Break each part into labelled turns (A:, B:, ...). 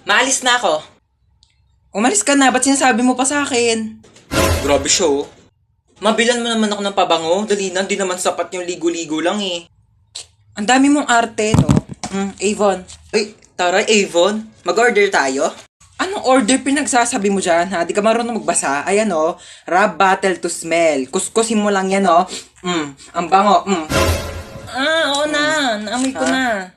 A: Maalis na ako.
B: Umalis ka na, ba't sinasabi mo pa sa akin?
A: Grabe siya oh. Mabilan mo naman ako ng pabango. Dali na, di naman sapat yung ligo-ligo lang eh.
B: Ang dami mong arte, no? Avon.
A: Uy, tara Avon. Mag-order tayo?
B: Anong order pinagsasabi mo dyan, ha? Di ka marunong magbasa? Ayan, oh. Rub bottle to smell. Kuskusin mo lang yan, oh. Ang bango, Oo na. Naamoy ko na.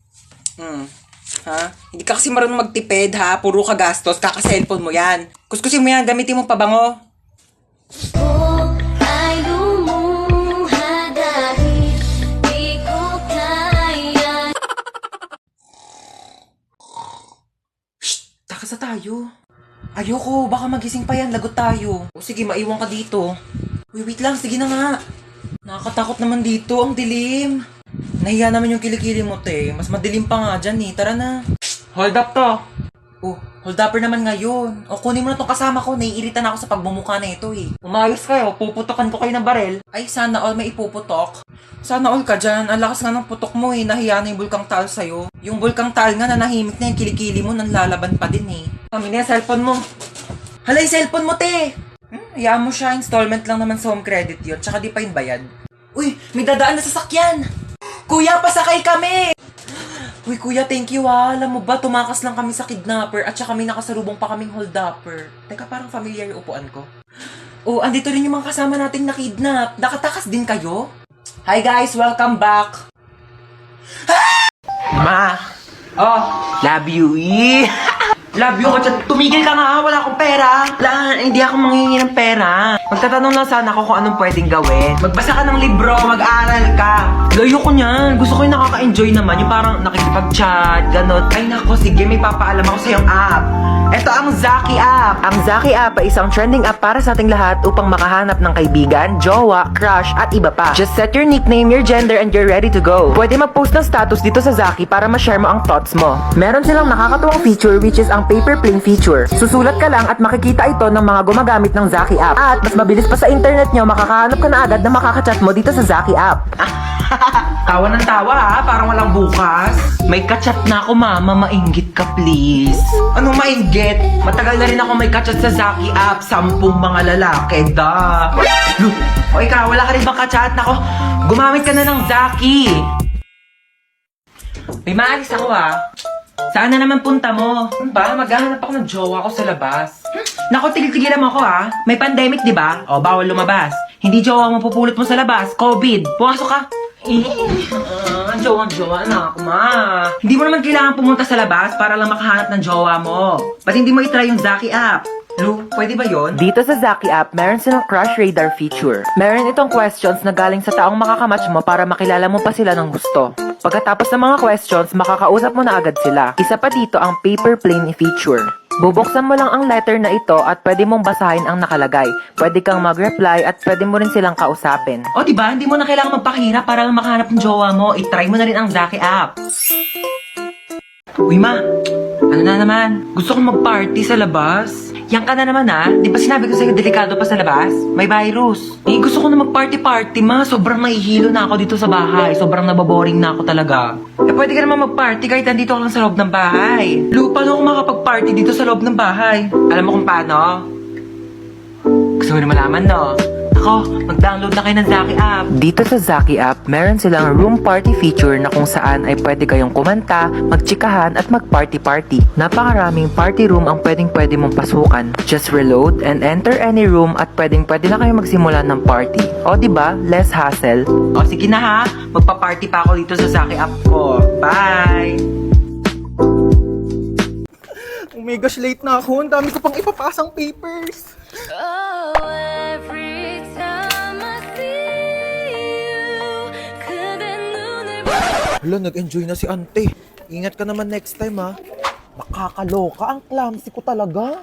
B: Ha? Hindi ka kasi marunong magtipid, ha? Puro ka gastos. Kaka-cellphone mo yan. Kuskusin mo yan. Gamitin mo pabango.
C: Ay lumuha dahil di ko kaya.
B: Takas na tayo. Ayoko, baka magising pa yan, lagot tayo. O sige, maiwan ka dito. Uy, wait lang, sige na nga. Nakakatakot naman dito, ang dilim. Nahiya naman yung kilikili mo, te. Mas madilim pa nga dyan eh, tara na. Hold up to. Oh, hold upper naman ngayon. O kunin mo na tong kasama ko, naiirita na ako sa pagbumuka na ito eh. Umayos kayo, puputokan ko kayo ng barel. Ay, sana all may ipuputok. Sana all ka dyan, ang lakas nga ng putok mo eh, nahiya na yung bulkang tal sa'yo. Yung bulkang tal nga, nanahimik na yung kilikili mo, nanlalaban pa din eh. Kami na yung cellphone mo. Hala, yung cellphone mo, te! Hayaan mo siya, installment lang naman sa home credit yun, tsaka di pa yung bayad. Uy, may dadaan na sasakyan! Kuya, pasakay kami! Uy, kuya, thank you ah. Alam mo ba, tumakas lang kami sa kidnapper at saka may nakasalubong pa kaming hold-upper. Teka, parang familiar yung upuan ko. Oh, andito rin yung mga kasama nating nakidnap. Nakatakas din kayo? Hi guys, welcome back! Ma! Oh, love you, Love you ko, tumigil ka nga, wala akong pera. Hindi ako manghingi ng pera. Magtatanong lang sana ako kung anong pwedeng gawin. Magbasa ka ng libro, mag-aaral ka. Layo ko niyan, gusto ko yung nakaka-enjoy naman, yung parang nakikipag-chat, ganun. Ay nako, sige, may papaalam ako sa yung app. Ito ang Zaki app.
D: Ang Zaki app ay isang trending app para sa ating lahat upang makahanap ng kaibigan, jowa, crush, at iba pa. Just set your nickname, your gender, and you're ready to go. Pwede mag-post ng status dito sa Zaki para ma-share mo ang thoughts mo. Meron silang nakakatuwang feature which is ang paper plane feature. Susulat ka lang at makikita ito ng mga gumagamit ng Zaki app. At mas mabilis pa sa internet nyo, makakahanap ka na agad na makakachat mo dito sa Zaki app.
B: Tawa ng tawa ha, parang walang bukas. May kachat na ako mama, mainggit ka please. Anong mainggit? Matagal na rin ako may kachat sa Zaki app, 10 mga lalaki, da. O ikaw, wala ka rin bang kachat? Nako, gumamit ka na ng Zaki. May maalis ako ha. Saan na naman punta mo? Ano ba? Maghahanap ako ng jowa ko sa labas. Nako, tigil-tigilan mo ako ha. May pandemic, di ba? O, bawal lumabas. Hindi jowa mo pupulot mo sa labas. COVID. Pumasok ka. Jowa na ako, ma. Hindi mo naman kailangan pumunta sa labas para lang makahanap ng jowa mo. Ba't hindi mo itry yung Zaki app? Lu, pwede ba yon?
D: Dito sa Zaki app, meron silang crush radar feature. Meron itong questions na galing sa taong makakamatch mo para makilala mo pa sila ng gusto. Pagkatapos ng mga questions, makakausap mo na agad sila. Isa pa dito ang paper plane feature. Bubuksan mo lang ang letter na ito at pwede mong basahin ang nakalagay. Pwede kang mag-reply at pwede mo rin silang kausapin.
B: O, diba? Hindi mo na kailangan magpakahirap para lang makahanap ng jowa mo. I-try mo na rin ang Zaki app. Uy, ma. Ano na naman? Gusto kong mag-party sa labas. Yan ka na naman ha. Di ba sinabi ko sa'yo delikado pa sa labas? May virus. Eh, gusto ko na mag-party-party, ma. Sobrang nahihilo na ako dito sa bahay. Sobrang nababoring na ako talaga. Eh, pwede ka naman mag-party kahit nandito ka lang sa loob ng bahay. Lu, paano ako makapag-party dito sa loob ng bahay? Alam mo kung paano? Gusto mo na malaman, no? Ako, mag-download na kayo ng Zaki app.
D: Dito sa Zaki app, meron silang room party feature na kung saan ay pwede kayong kumanta, magtsikahan at mag-party-party. Napakaraming party room ang pwedeng-pwede mong pasukan. Just reload and enter any room at pwedeng-pwede na kayong magsimula ng party. O diba, less hassle.
B: O, sige na ha. Magpa-party pa ako dito sa Zaki app ko. Bye!
E: Oh my gosh, late na ako. Ang dami ko pang ipapasang papers.
C: Oh, every time I see you, 그대 눈을
E: Hala, nag-enjoy na si ante. Ingat ka naman next time ha. Nakakaloka, ang clumsy ko talaga.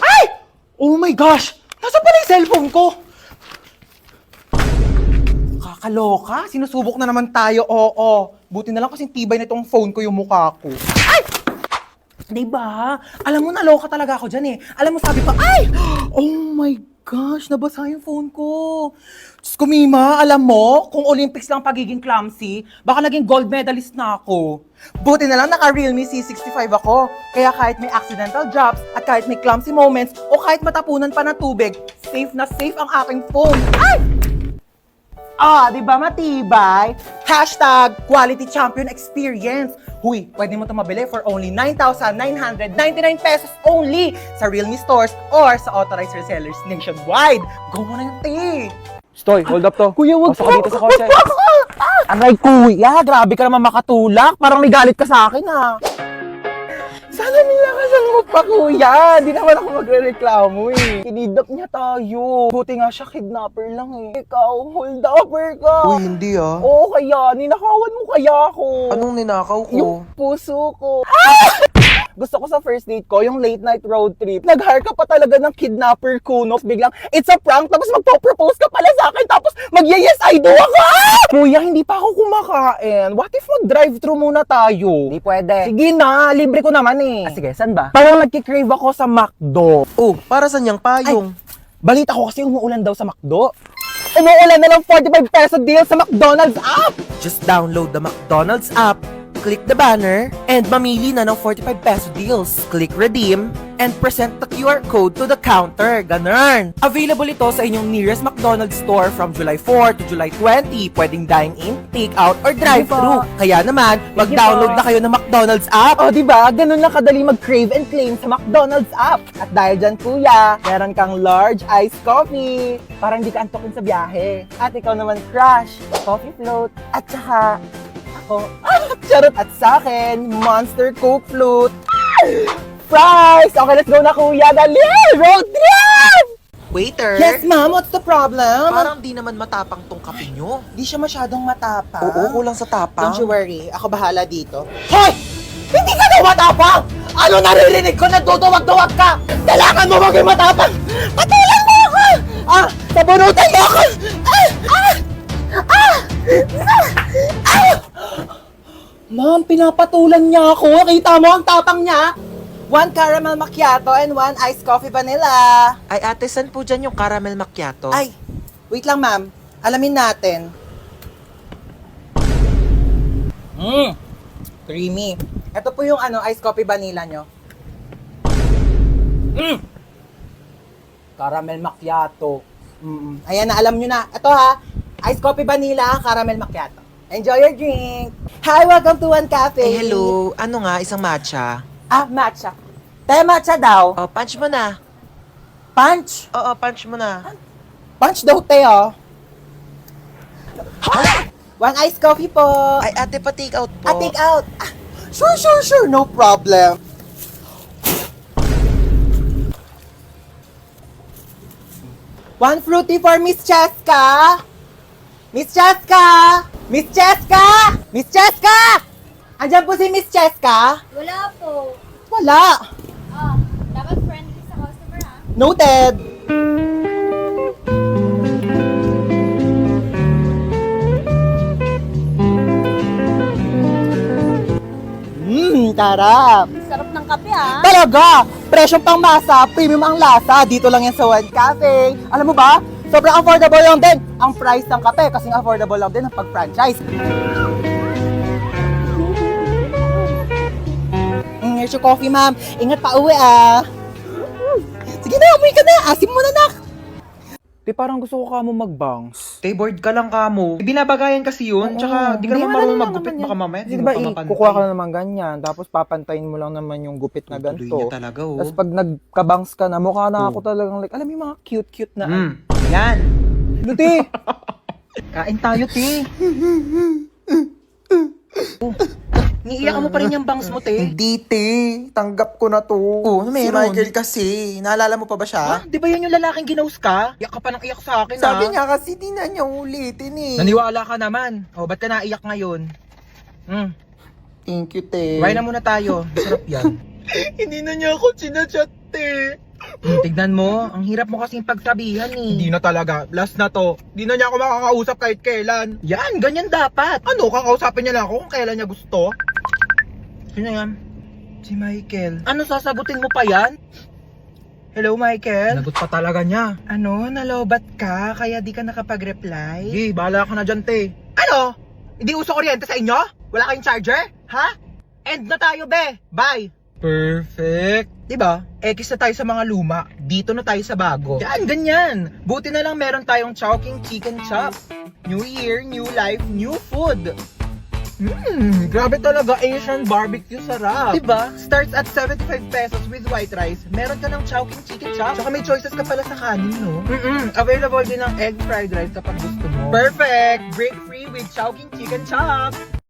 E: Ay! Oh my gosh! Nasa pala yung cellphone ko? Nakakaloka, sinusubok na naman tayo, oo. Buti na lang kasing tibay na itong phone ko yung mukha ko. Ay! Diba? Alam mo, naloka talaga ako dyan eh. Alam mo, sabi pa, ay! Oh my gosh, nabasa yung phone ko. Diyos ko, Mima, alam mo, kung Olympics lang pagiging clumsy, baka naging gold medalist na ako. Buti na lang naka-Realme C65 ako. Kaya kahit may accidental drops, at kahit may clumsy moments, o kahit matapunan pa ng tubig, safe na safe ang aking phone. Ay! Di ba matibay? Hashtag quality champion experience. Huy, pwede mo ito mabili for only 9,999 pesos only sa Realme stores or sa authorized resellers nationwide. Go mo na yung
B: Stoy, hold up to.
E: Kuya, wag
B: Pasok ka dito sa kotse.
E: Aray, kuya, grabe ka naman makatulak. Parang may galit ka sa akin, ha? Sana nilakasan mo pa, kuya. Di naman ako magre-reklamo, eh. Kinidnap niya tayo. Buti nga siya, kidnapper lang, eh. Ikaw, hold-upper ka.
F: Uy, hindi ah.
E: Oo, kaya. Ninakawan mo kaya ako.
F: Anong ninakaw ko?
E: Yung puso ko. Gusto ko sa first date ko, yung late night road trip. Nag-hire ka pa talaga ng kidnapper kunos. Biglang, it's a prank. Tapos magpo-propose ka pala sa akin. Tapos mag-yes, I do ako. Kuya, hindi pa ako kumakain. What if mag-drive-thru muna tayo?
B: Hindi pwede.
E: Sige na, libre ko naman eh.
B: Sige, saan ba?
E: Parang nagkikrave ako sa McDo.
F: Oh, para sa niyang payong?
E: Balita ko kasi umuulan daw sa McDo. Umuulan na ng 45 peso deal sa McDonald's app!
F: Just download the McDonald's app, click the banner, and mamili na ng 45 peso deals. Click redeem, and present the QR code to the counter. Ganun! Available ito sa inyong nearest McDonald's store from July 4 to July 20. Pwedeng dine-in, take-out, or drive-thru. Kaya naman, mag-download na kayo ng McDonald's app.
E: O, diba? Ganun lang kadali mag-crave and claim sa McDonald's app. At dahil dyan, kuya, meron kang large iced coffee. Parang di ka antokin sa biyahe. At ikaw naman, crush, coffee float, at saka, ako, charot. At sa akin, Monster Coke Float. Fries! Okay, let's go na, kuya. Dali! Road trip!
F: Waiter!
E: Yes, ma'am. What's the problem?
F: Parang di naman matapang tong kape nyo.
E: Di siya masyadong matapang.
F: Oo, kulang sa tapang.
E: Don't you worry. Ako bahala dito. Hoy! Hindi ka daw matapang! Ano naririnig ko? Nagduduwag-duwag ka! Kailangan mo maging matapang! Patulan mo ako! Sabunutan mo ako! Ma'am, pinapatulan niya ako. Kita mo ang tapang niya? 1 caramel macchiato and 1 iced coffee vanilla.
F: Ay ate, saan po dyan yung caramel macchiato?
E: Ay, wait lang ma'am. Alamin natin. Creamy. Ito po yung iced coffee vanilla nyo. Caramel macchiato. Ayan na, alam nyo na. Ito ha, iced coffee vanilla, caramel macchiato. Enjoy your drink. Hi, welcome to One Cafe.
F: Eh, hello. Ano nga, isang matcha?
E: Matcha. Te, matcha daw.
F: Oh, punch mo na.
E: Punch.
F: Oo, punch mo na.
E: Punch daw, te, oh. 1 iced coffee po.
F: Ay ate, pa-take out po.
E: Take out. Sure. No problem. One fruity for Miss Cheska. Miss Cheska! Miss Cheska! Miss Cheska! Andiyan po si Miss Cheska?
C: Wala po.
E: Wala.
C: Dapat friendly sa customer ha.
E: Noted. Tarap.
C: Sarap ng kape ha.
E: Talaga! Presyong pang masa, premium ang lasa. Dito lang yan sa One Cafe. Alam mo ba? Sobrang affordable lang din ang price ng kape kasing affordable lang din ang pag-franchise. Here's your coffee, ma'am. Ingat pa uwi, ah. Sige na, umuwi ka na. Asim mo na, nak.
B: Te, parang gusto ko kamo mag-bounce.
A: Te, bored ka lang kamo. Binabagayan kasi yun. Tsaka di ka naman marunong maggupit. Baka mamaya di
B: Di
A: mo
B: ba,
A: pa mapantay.
B: kukuha ka na naman ganyan, tapos papantayin mo lang naman yung gupit na
A: Tuloy
B: ganito.
A: niya talaga, oh.
B: Tapos pag nagkabangs ka na, mukha na ako talagang like, alam mo yung mga cute-cute na.
A: Yan.
B: Ano, te? Kain tayo, te.
E: Niiyakan mo pa rin yung bangs mo, te.
F: Hindi, te. Tanggap ko na to.
E: Oh, ano
F: Si
E: meron?
F: Michael kasi. Naalala mo pa ba siya?
E: Di ba yun yung lalaking ginaus ka? Iyak ka pa ng iyak sa akin,
F: Sabi niya kasi di na niya ulitin eh.
E: Naniwala ka naman. O, ba't ka naiyak ngayon?
F: Thank you, te.
E: Try na muna tayo. Sarap yan.
F: Hindi na niya ako sinachat, te.
E: Tignan mo, ang hirap mo kasing pagsabihan eh.
G: Hindi na talaga. Last na to. Hindi na niya ako makakausap kahit kailan.
E: Yan, ganyan dapat.
G: Ano, kakausapin niya lang ako kung kailan niya gusto?
E: Sino yan?
G: Si Michael.
E: Ano sasagutin mo pa yan? Hello, Michael?
G: Nagot pa talaga niya.
E: Ano, nalobat ka? Kaya di ka nakapag-reply?
G: Sige, bahala ka na dyan, te.
E: Ano? Hindi uso kuryente sa inyo? Wala kayong charger? Ha? End na tayo, be! Bye!
G: Perfect.
E: Diba? X na tayo sa mga luma. Dito na tayo sa bago. Yan, ganyan. Buti na lang meron tayong Chowking Chicken Chop. New year, new life, new food.
G: Grabe talaga, Asian barbecue sarap.
E: Diba? Starts at 75 pesos with white rice. Meron ka ng Chowking Chicken Chop. Tsaka may choices ka pala sa kanin, no?
G: Available din ng egg fried rice kapag gusto mo.
E: Perfect! Break free with Chowking Chicken Chop.